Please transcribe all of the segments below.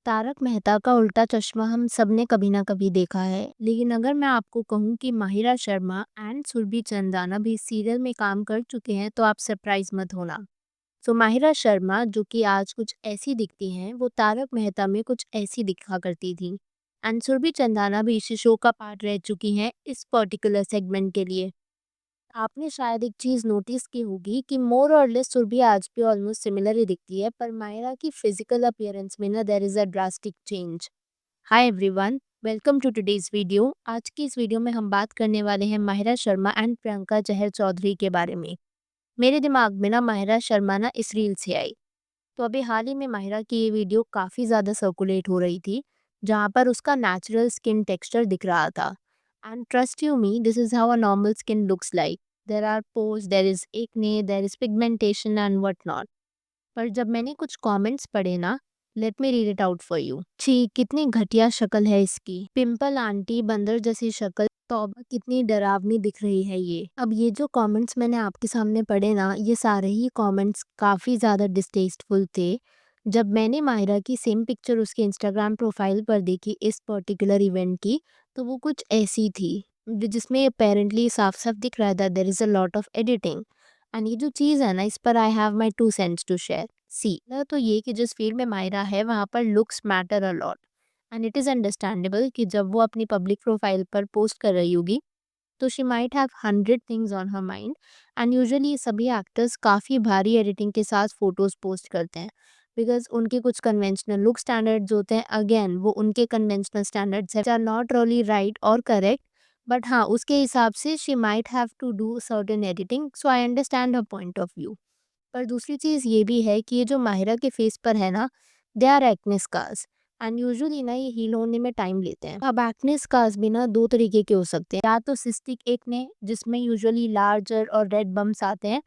तारक मेहता का उल्टा चश्मा हम सबने कभी ना कभी देखा है, लेकिन अगर मैं आपको कहूँ कि माहिरा शर्मा एंड सुरभि चंदाना भी इस सीरियल में काम कर चुके हैं तो आप सरप्राइज मत होना। तो माहिरा शर्मा जो कि आज कुछ ऐसी दिखती हैं, वो तारक मेहता में कुछ ऐसी दिखा करती थी। एंड सुरभि चंदाना भी इस शो का पार्ट रह चुकी हैं इस पर्टिकुलर सेगमेंट के लिए। आपने शायद एक चीज नोटिस की होगी कि मोर और लेस सुरभि आज भी ऑलमोस्ट सिमिलर ही दिखती है, पर मायरा की फिजिकल अपीयरेंस में ना there is a drastic change. Hi everyone, welcome to today's video. आज की इस वीडियो में हम बात करने वाले हैं माहिरा शर्मा एंड प्रियंका जहर चौधरी के बारे में। मेरे दिमाग में ना माहिरा शर्मा ना इस रील से आई, तो अभी हाल ही में माहिरा की ये वीडियो काफ़ी ज़्यादा सर्कुलेट हो रही थी, जहाँ पर उसका नेचुरल स्किन टेक्सचर दिख रहा था। And trust you me, this is how a normal skin looks like. There are pores, there is acne, there is pigmentation and what not. पर जब मैंने कुछ कमेंट्स पढ़े ना, let me read it out for you. छी, कितनी घटिया शक्ल है इसकी, पिंपल आंटी, बंदर जैसी शक्ल, तौबा कितनी डरावनी दिख रही है ये। अब ये जो कमेंट्स मैंने आपके सामने पढ़े ना, ये सारे ही कमेंट्स काफ़ी ज़्यादा डिस्टेस्टफुल थे। जब मैंने मायरा की सेम पिक्चर उसके इंस्टाग्राम प्रोफाइल पर देखी इस पर्टिकुलर इवेंट की, तो वो कुछ ऐसी थी जिसमें अपेरेंटली साफ साफ दिख रहा था there is a lot of editing. And ये जो चीज़ है ना, इस पर I have my 2 cents to share. See ना, तो ये कि जिस फील्ड में मायरा है वहाँ पर looks matter a lot. And it is understandable कि जब वो अपनी पब्लिक प्रोफाइल पर पोस्ट कर रही होगी, तो she might have 100 things on her mind. And usually सभी एक्टर्स काफ़ी भारी एडिटिंग के साथ फोटोज़ पोस्ट करते हैं, बिकॉज उनके कुछ कन्वेंशनल लुक स्टैंडर्ड्स होते हैं। अगेन वो उनके conventional standards are not really right और करेक्ट, बट हाँ, उसके हिसाब से she might have to do certain editing, so I understand her point of view. पर दूसरी चीज़ ये भी है कि ये जो माहिरा के फेस पर है ना, they are acne scars. And usually ना ये हील होने में टाइम लेते हैं। अब एक्ने स्कार्स भी ना दो तरीके के हो सकते हैं, या तो सिस्टिक एक्ने जिसमें यूजुअली लार्जर और रेड बम्स आते हैं,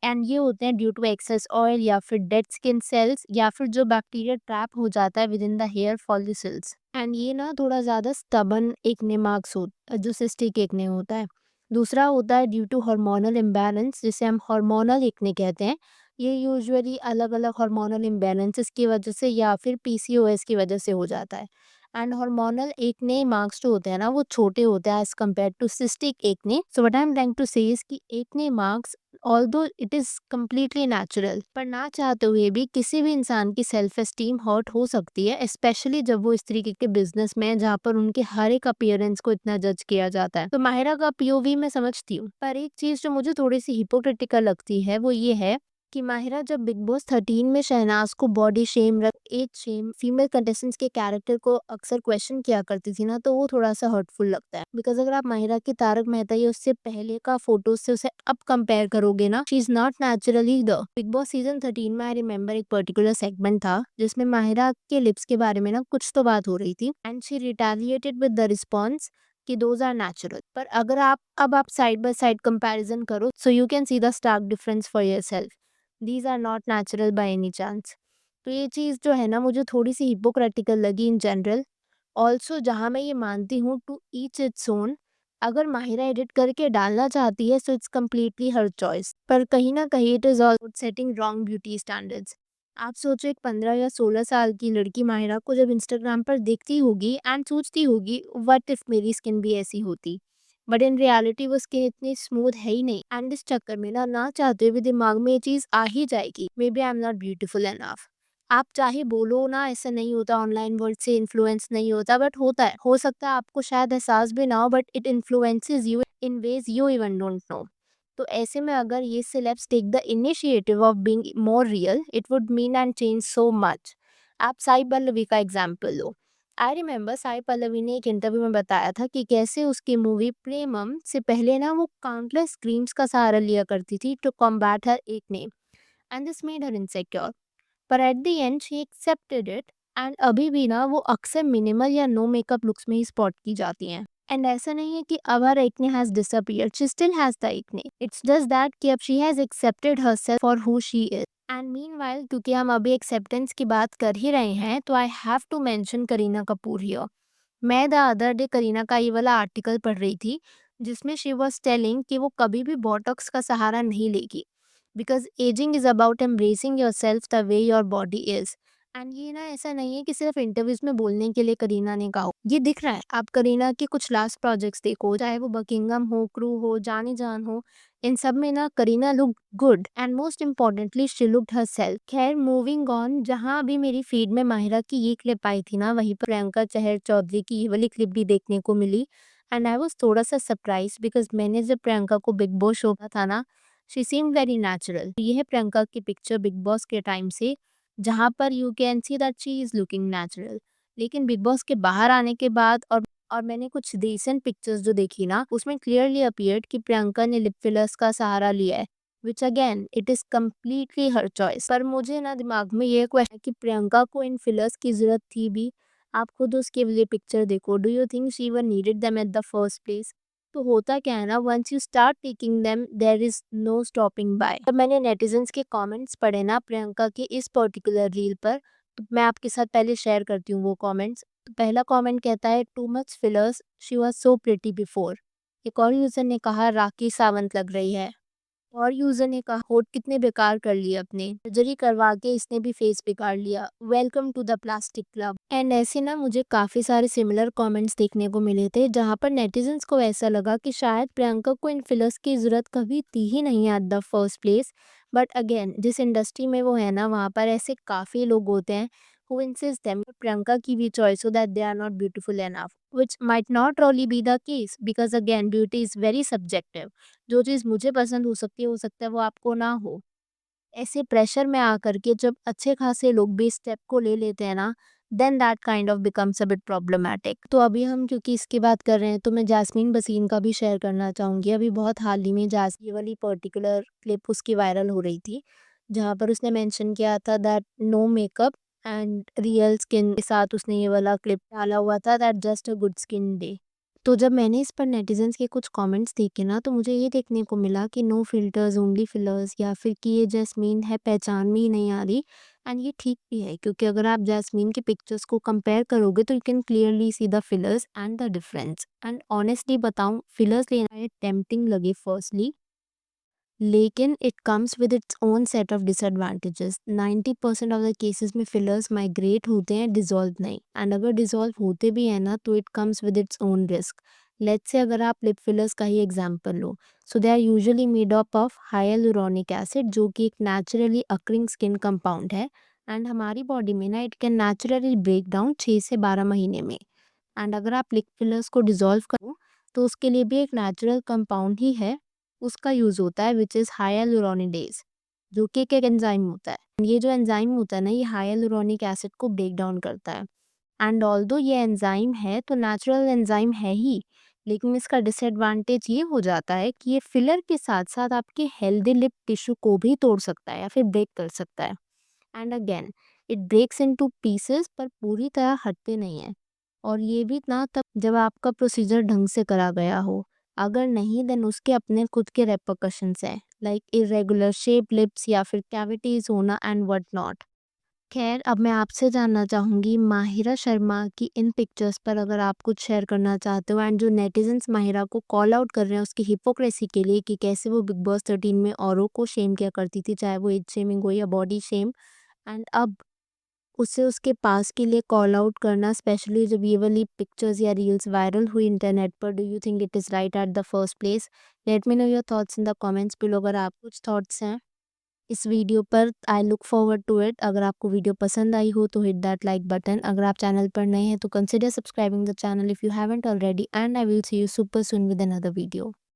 एंड ये होते हैं ड्यू टू एक्सेस ऑयल या फिर डेड स्किन सेल्स, या फिर जो बैक्टीरिया ट्रैप हो जाता है within the hair follicles. And ये ना थोड़ा ज़्यादा स्टबन एक्ने मार्क्स हो जो सिस्टिक एक्ने होता है। दूसरा होता है ड्यू टू हार्मोनल इम्बैलेंस, जिसे हम हार्मोनल एक्ने कहते हैं। ये यूजुअली अलग अलग हार्मोनल इम्बैलेंसेस की वजह से या फिर पीसीओएस की वजह से हो जाता है। एंड हार्मोनल एक्ने मार्क्स जो होते हैं ना, वो छोटे होते हैं as compare to cystic acne. So what I am trying to say is कि acne marks, although it is completely natural, पर ना चाहते हुए भी किसी भी इंसान की सेल्फ एस्टीम हर्ट हो सकती है, स्पेशली जब वो इस तरीके के बिजनेस में है जहाँ पर उनके हर एक अपीयरेंस को इतना जज किया जाता है। तो माहिरा का पीओवी मैं समझती हूँ, पर एक चीज़ जो मुझे थोड़ी सी हिपोक्रिटिकल लगती है वो ये है कि माहिरा जब बिग बॉस 13 में शहनाज को body shame, age shame, female contestants के कैरेक्टर को अक्सर क्वेश्चन किया करती थी ना, तो वो थोड़ा सा हर्टफुल लगता है। बिकॉज अगर आप माहिरा की तारक मेहता या उससे पहले का फोटोज से उसे अब कंपेयर करोगे ना, she is not natural either. Big boss season 13 में आई रिमेम्बर एक पर्टिकुलर सेगमेंट था जिसमें माहिरा के लिप्स के बारे में ना कुछ तो बात हो रही थी, and she retaliated with the response कि दोज आर नेचुरल। पर अगर आप साइड बाय साइड कंपैरिजन करो, so you can see the stark difference for yourself. These are not natural by any chance. तो ये चीज़ जो है ना, मुझे थोड़ी सी हिपोक्रेटिकल लगी इन जनरल। ऑल्सो जहाँ मैं ये मानती हूँ टू ईच इट्स ओन, अगर माहिरा एडिट करके डालना चाहती है so it's completely her choice, पर कहीं ना कहीं it is all setting wrong beauty standards. आप सोचो, एक 15 या 16 साल की लड़की माहिरा को जब इंस्टाग्राम पर देखती होगी एंड सोचती होगी व्हाट इफ मेरी स्किन भी ऐसी होती, बट इन रियलिटी वो स्किन इतनी स्मूथ है ही नहीं। एंड इस चक्कर में ना चाहते हुए दिमाग में ये चीज़ आ ही जाएगी, maybe I am not beautiful enough. आप चाहे बोलो ना ऐसा नहीं होता, ऑनलाइन वर्ल्ड से इन्फ्लुएंस नहीं होता, बट होता है। हो सकता है आपको शायद एहसास भी ना हो, but it influences you in ways you even don't know. तो ऐसे में अगर ये celebs take the initiative of being more real, it would mean and change so much. आप साई पल्लवी का एग्जाम्पल लो। आई रिमेम्बर साई पल्लवी ने एक इंटरव्यू में बताया था कि कैसे उसकी मूवी प्रेमम से पहले ना वो काउंटलेस क्रीम्स का सहारा लिया करती थी to combat her acne, and this made her insecure. पर at the end she accepted it, and अभी भी ना वो अक्सर मिनिमल या नो मेकअप लुक्स में ही स्पॉट की जाती हैं। एंड ऐसा नहीं है कि अब her acne has disappeared, she still has the acne, it's just that कि अब she has accepted herself for who she is. And meanwhile, क्योंकि हम अभी एक्सेप्टेंस की बात कर ही रहे हैं, तो I have to mention Kareena Kapoor here. मैं द अदर डे करीना का ये वाला आर्टिकल पढ़ रही थी जिसमें शी वॉज टेलिंग कि वो कभी भी बोटॉक्स का सहारा नहीं लेगी, because ageing is about embracing yourself the way your body is. And ये ना ऐसा नहीं है कि सिर्फ इंटरव्यूज में बोलने के लिए करीना ने कहा हो। ये दिख रहा है। आप करीना के कुछ लास्ट प्रोजेक्ट्स देखो, चाहे वो बकिंगम हो, क्रू हो, जानी जान हो, इन सब में ना Kareena look good and most importantly she looked herself. खैर मूविंग ऑन, जहाँ अभी मेरी फीड में माहिरा की ये क्लिप आई थी ना, वहीं पर प्रियंका चहर चौधरी की ये वाली क्लिप भी देखने को मिली। एंड आई वॉज थोड़ा सा सरप्राइज बिकॉज मैंने जब प्रियंका को बिग बॉस शो था ना, शी सीम वेरी नेचुरल। ये है प्रियंका की पिक्चर बिग बॉस के टाइम से, जहाँ पर you can see that she is looking natural. लेकिन बिग बॉस के बाहर आने के बाद और मैंने कुछ रिसेंट पिक्चर्स जो देखी ना, उसमें क्लियरली अपीयर्ड कि प्रियंका ने लिप फिलर्स का सहारा लिया है, which again it is completely her choice. पर मुझे ना दिमाग में ये क्वेश्चन है कि प्रियंका को इन फिलर्स की जरूरत थी भी? आप खुद उसके लिए पिक्चर देखो, do you think she one needed them at the first place? तो होता क्या है ना, once you start taking them there is no stopping by. जब मैंने नेटिजन्स के कमेंट्स पढ़े ना प्रियंका के इस पर्टिकुलर रील पर, तो मैं आपके साथ पहले शेयर करती हूँ वो कमेंट्स। तो पहला कमेंट कहता है, too much fillers, she was so pretty before. एक और यूजर ने कहा, राखी सावंत लग रही है। और यूजर ने कहा, होठ कितने बेकार कर लिए अपने, सर्जरी करवा के इसने भी फेस बिगाड़ लिया, welcome to the plastic club. And ऐसे ना मुझे काफी सारे सिमिलर कमेंट्स देखने को मिले थे, जहां पर नेटिजन्स को ऐसा लगा कि शायद प्रियंका को इन फिलर्स की जरूरत कभी थी ही नहीं eight the first place. But again जिस इंडस्ट्री में वो है ना, वहाँ पर ऐसे काफी लोग होते हैं who insist them प्रियंका की भी choice so that they are not beautiful enough, which might not really be the case because again beauty is very subjective। जो चीज़ मुझे पसंद हो सकता है वो आपको ना हो। ऐसे प्रेशर में आकर के जब अच्छे खासे लोग भी स्टेप को ले लेते हैं ना, then that kind of becomes a bit problematic. तो अभी हम क्योंकि इसकी बात कर रहे हैं, तो मैं जैस्मीन बसीन का भी शेयर करना चाहूँगी। अभी बहुत हाल ही में ये वाली पर्टिकुलर क्लिप उसकी वायरल हो रही थी, जहाँ पर उसने मेंशन किया था that no makeup and real skin के साथ उसने ये वाला क्लिप डाला हुआ था, that just a good skin day. तो जब मैंने इस पर नेटिज़न्स के कुछ कमेंट्स देखे ना, तो मुझे ये देखने को मिला कि नो फ़िल्टर्स ओनली फिलर्स, या फिर कि ये जैस्मीन है पहचान में ही नहीं आ रही। एंड ये ठीक भी है, क्योंकि अगर आप जैस्मीन की पिक्चर्स को कंपेयर करोगे तो you can clearly see the fillers and the difference. And honestly बताऊँ, फिलर्स लेना ये टेम्प्टिंग लगे फर्स्टली, लेकिन it comes with its own set of disadvantages. 90% of the cases में फिलर्स माइग्रेट होते हैं, डिसॉल्व नहीं। एंड अगर डिसॉल्व होते भी हैं ना, तो it comes with its own risk. Let's say अगर आप लिप फिलर्स का ही एग्जांपल लो, so they are usually made up of hyaluronic acid, जो कि एक नेचुरली अकरिंग स्किन कंपाउंड है। एंड हमारी बॉडी में ना it can naturally break down 6 से 12 महीने में। एंड अगर आप लिप फिलर्स को डिसॉल्व करो, तो उसके लिए भी एक नेचुरल कंपाउंड ही है, उसका यूज़ होता है, विच इज़ हाइलुरोनिडेज, जो कि एक एंजाइम होता है। ये जो एंजाइम होता है ना, ये हाइलुरोनिक एसिड को ब्रेक डाउन करता है। एंड ऑल्दो ये एंजाइम है तो नेचुरल एंजाइम है ही, लेकिन इसका डिसएडवांटेज ये हो जाता है कि ये फिलर के साथ साथ आपके हेल्दी लिप टिश्यू को भी तोड़ सकता है या फिर ब्रेक कर सकता है। And again it breaks into pieces, पर पूरी तरह हटते नहीं है। और ये भी ना तब जब आपका प्रोसीजर ढंग से करा गया हो। अगर नहीं, देन उसके अपने खुद के रेपरकशंस हैं, लाइक इरेगुलर शेप लिप्स या फिर कैविटीज होना एंड व्हाट नॉट। खैर अब मैं आपसे जानना चाहूँगी माहिरा शर्मा की इन पिक्चर्स पर अगर आप कुछ शेयर करना चाहते हो, एंड जो नेटिजन्स माहिरा को कॉल आउट कर रहे हैं उसकी हिपोक्रेसी के लिए, कि कैसे वो बिग बॉस 13 में औरों को शेम किया करती थी, चाहे वो एज शेमिंग हो या बॉडी शेम, एंड अब उसे उसके पास के लिए कॉल आउट करना, स्पेशली जब ये वाली पिक्चर्स या रील्स वायरल हुई इंटरनेट पर। Do you think it is right at the first place? Let me know your thoughts in the comments below. अगर आप कुछ थॉट्स हैं इस वीडियो पर, I look forward to it. अगर आपको वीडियो पसंद आई हो तो हिट दैट लाइक बटन। अगर आप चैनल पर नए हैं तो consider subscribing the channel if you haven't already, and I will see you super soon with another video.